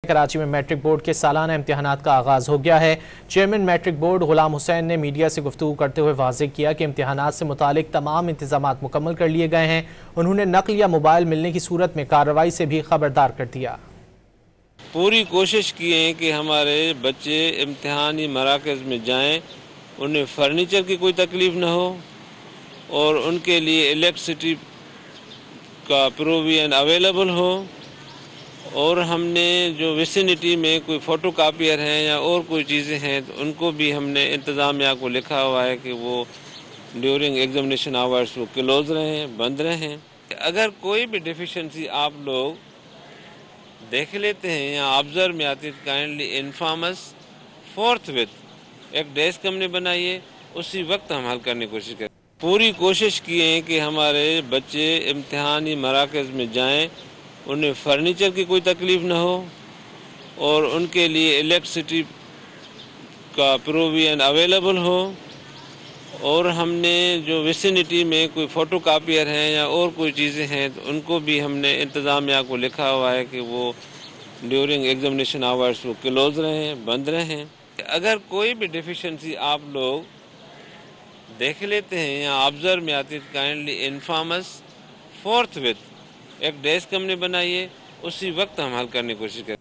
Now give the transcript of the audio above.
کراچی میں matric board کے سالانہ امتحانات کا آغاز ہو گیا ہے۔ چیئرمین میٹرک بورڈ غلام حسین نے میڈیا سے گفتگو کرتے ہوئے واضح کیا کہ امتحانات سے متعلق تمام انتظامات مکمل کر لیے گئے ہیں۔ انہوں نے نقل یا موبائل ملنے کی صورت میں کارروائی سے بھی خبردار کر دیا۔ پوری کوشش کی ہے کہ ہمارے بچے امتحانی مراکز میں جائیں، انہیں فرنیچر کی کوئی تکلیف نہ ہو اور ان کے لیے الیکٹرسٹی کا پروویژن اویلیبل ہو، اور ہم نے جو ویسینٹی میں کوئی فوٹو کاپیئر ہیں یا اور کوئی چیزیں ہیں تو ان کو بھی ہم نے انتظامیہ کو لکھا ہوا ہے کہ وہ ڈیورنگ ایگزامینیشن آورس وہ کلوز رہیں، بند رہیں۔ اگر کوئی بھی ڈیفیشنسی آپ لوگ دیکھ لیتے ہیں یا آبزرو میں آتی ہے، کائنڈلی انفارم اس فورتھ وتھ، ایک ڈیسک ہم نے بنائیے، اسی وقت ہم حل کرنے کی کوشش کریں۔ پوری کوشش کی ہے کہ ہمارے بچے امتحانی مراکز میں جائیں، انہیں فرنیچر کی کوئی تکلیف نہ ہو اور ان کے لیے الیکٹرسٹی کا پروویژن اویلیبل ہو، اور ہم نے جو ویسینٹی میں کوئی فوٹو کاپیئر ہیں یا اور کوئی چیزیں ہیں تو ان کو بھی ہم نے انتظامیہ کو لکھا ہوا ہے کہ وہ ڈیورنگ ایگزامینیشن آورس وہ کلوز رہیں، بند رہیں۔ اگر کوئی بھی ڈیفیشنسی آپ لوگ دیکھ لیتے ہیں یا آبزرو میں آتی ہے، کائنڈلی انفارم اس فورتھ وتھ، ایک ڈیسک ہم نے بنائیے، اسی وقت ہم حل کرنے کی کوشش کریں۔